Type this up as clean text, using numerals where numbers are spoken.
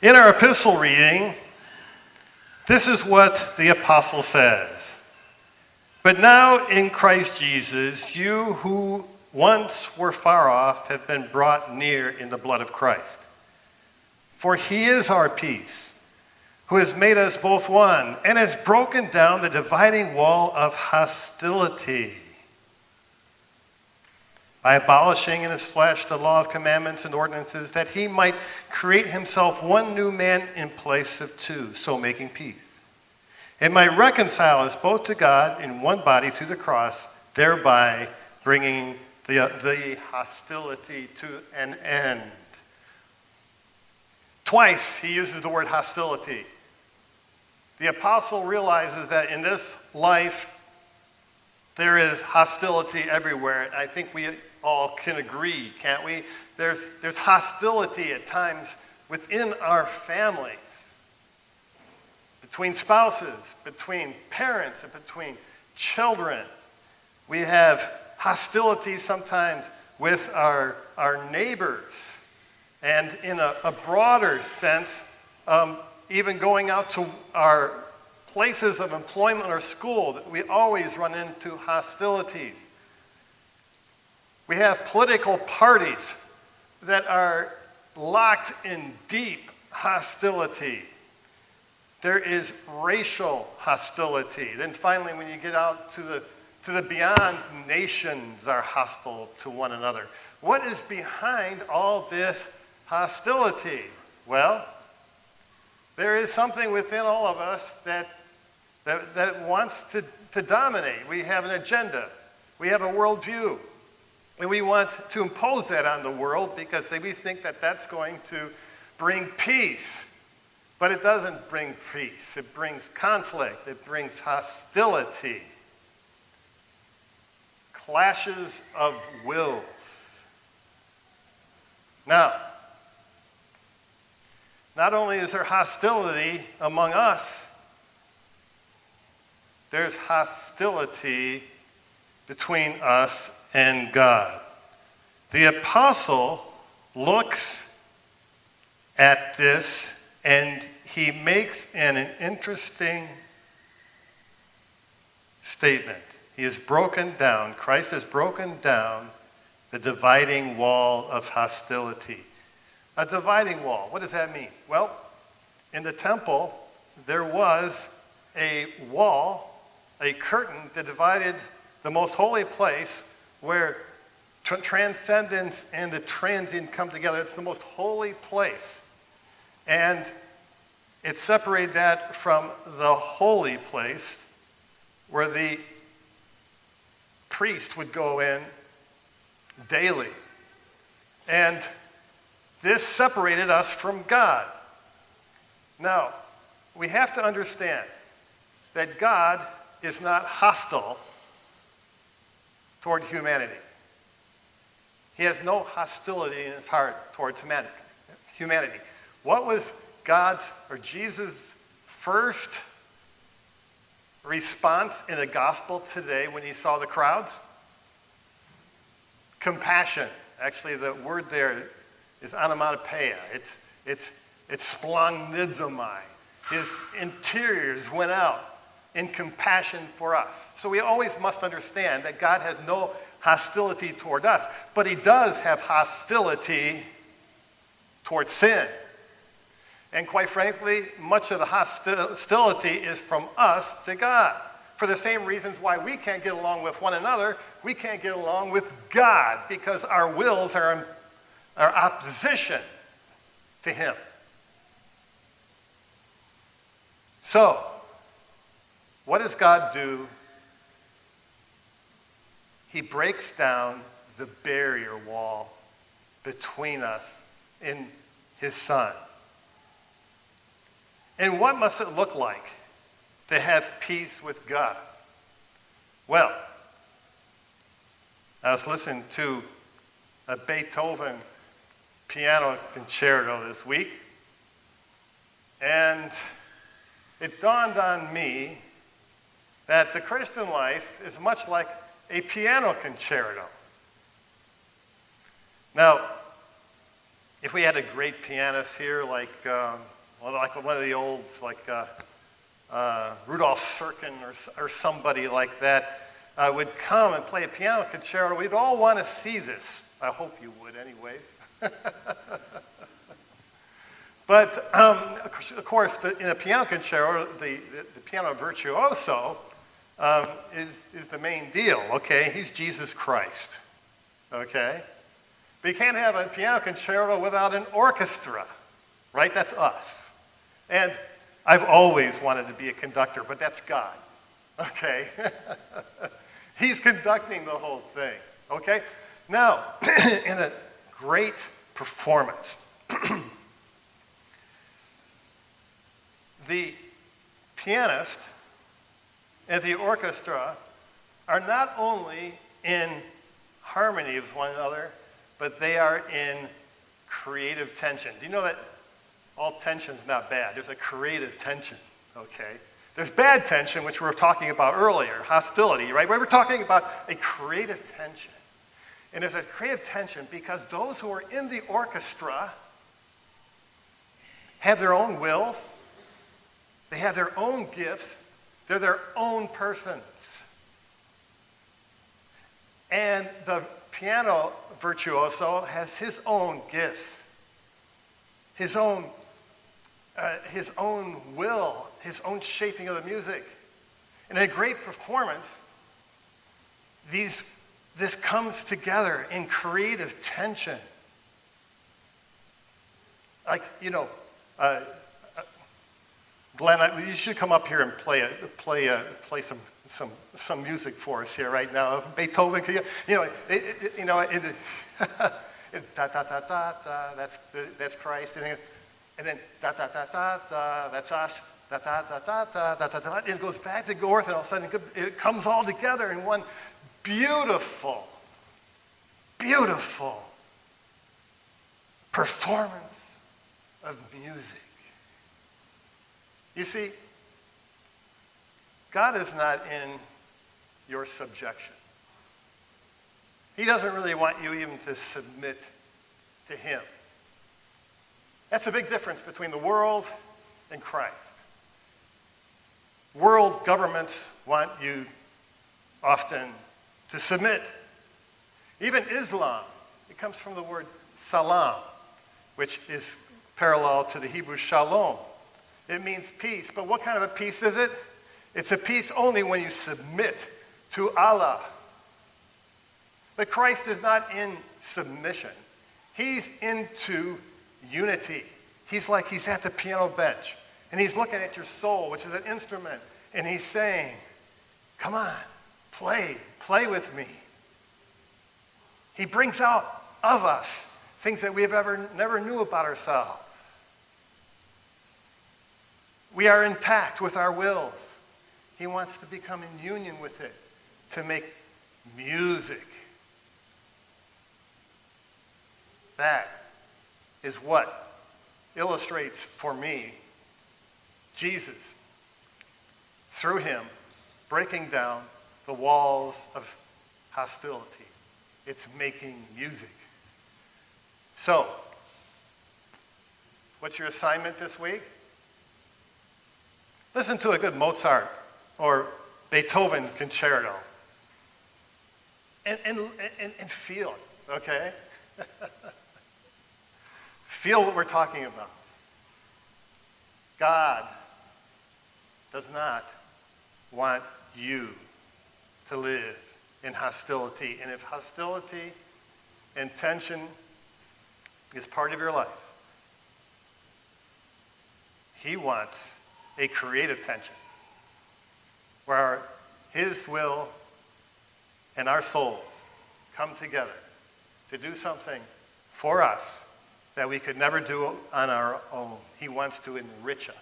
In our epistle reading, this is what the apostle says. But now in Christ Jesus, you who once were far off have been brought near in the blood of Christ. For he is our peace, who has made us both one, and has broken down the dividing wall of hostility, by abolishing in his flesh the law of commandments and ordinances, that he might create himself one new man in place of two, so making peace, and might reconcile us both to God in one body through the cross, thereby bringing the hostility to an end. Twice he uses the word hostility. The apostle realizes that in this life there is hostility everywhere. And I think we all can agree, can't we? There's hostility at times within our families, between spouses, between parents, and between children. We have hostility sometimes with our neighbors, and in a broader sense, even going out to our places of employment or school, that we always run into hostilities. We have political parties that are locked in deep hostility. There is racial hostility. Then finally, when you get out to the beyond, nations are hostile to one another. What is behind all this hostility? Well, there is something within all of us that wants to dominate. We have an agenda. We have a worldview. And we want to impose that on the world because we think that that's going to bring peace. But it doesn't bring peace. It brings conflict. It brings hostility. Clashes of wills. Now, not only is there hostility among us, there's hostility between us and God. The apostle looks at this and he makes an interesting statement. He has broken down, Christ has broken down the dividing wall of hostility. A dividing wall, what does that mean? Well, in the temple, there was a wall, a curtain that divided the most holy place where transcendence and the transient come together. It's the most holy place. And it separated that from the holy place where the priest would go in daily. And this separated us from God. Now, we have to understand that God is not hostile toward humanity. He has no hostility in his heart towards humanity. What was God's or Jesus' first response in the gospel today when he saw the crowds? Compassion. Actually, the word there is onomatopoeia. It's splangnidzomai. His interiors went out in compassion for us. So we always must understand that God has no hostility toward us, but he does have hostility towards sin. And quite frankly, much of the hostility is from us to God. For the same reasons why we can't get along with one another, we can't get along with God because our wills are in opposition to him. So, what does God do? He breaks down the barrier wall between us and his Son. And what must it look like to have peace with God? Well, I was listening to a Beethoven piano concerto this week, and it dawned on me that the Christian life is much like a piano concerto. Now, if we had a great pianist here, like one of the olds, like Rudolf Serkin or somebody like that, would come and play a piano concerto, we'd all want to see this. I hope you would anyways. But of course, in a piano concerto, the piano virtuoso is the main deal, okay? He's Jesus Christ, okay? But you can't have a piano concerto without an orchestra, right? That's us. And I've always wanted to be a conductor, but that's God, okay? He's conducting the whole thing, okay? Now, in a great performance, the pianist and the orchestra are not only in harmony with one another, but they are in creative tension. Do you know that all tension's not bad? There's a creative tension, okay? There's bad tension, which we were talking about earlier, hostility, right? We were talking about a creative tension. And there's a creative tension because those who are in the orchestra have their own wills. They have their own gifts. They're their own persons. And the piano virtuoso has his own gifts, his own will, his own shaping of the music. In a great performance, this comes together in creative tension. Like, Glenn, you should come up here and play some music for us here right now. Beethoven, can you da da da da da. That's Christ, and then da da da da da. That's us. Da da da da da da da. And it goes back to Gorth, and all of a sudden it comes all together in one beautiful, beautiful performance of music. You see, God is not in your subjection. He doesn't really want you even to submit to him. That's a big difference between the world and Christ. World governments want you often to submit. Even Islam, it comes from the word salam, which is parallel to the Hebrew shalom. It means peace, but what kind of a peace is it? It's a peace only when you submit to Allah. But Christ is not in submission. He's into unity. He's at the piano bench, and he's looking at your soul, which is an instrument, and he's saying, come on, play with me. He brings out of us things that we have never knew about ourselves. We are intact with our wills. He wants to become in union with it, to make music. That is what illustrates for me Jesus, through him, breaking down the walls of hostility. It's making music. So, what's your assignment this week? Listen to a good Mozart or Beethoven concerto and feel it, okay? Feel what we're talking about. God does not want you to live in hostility. And if hostility and tension is part of your life, he wants a creative tension where his will and our soul come together to do something for us that we could never do on our own. He wants to enrich us.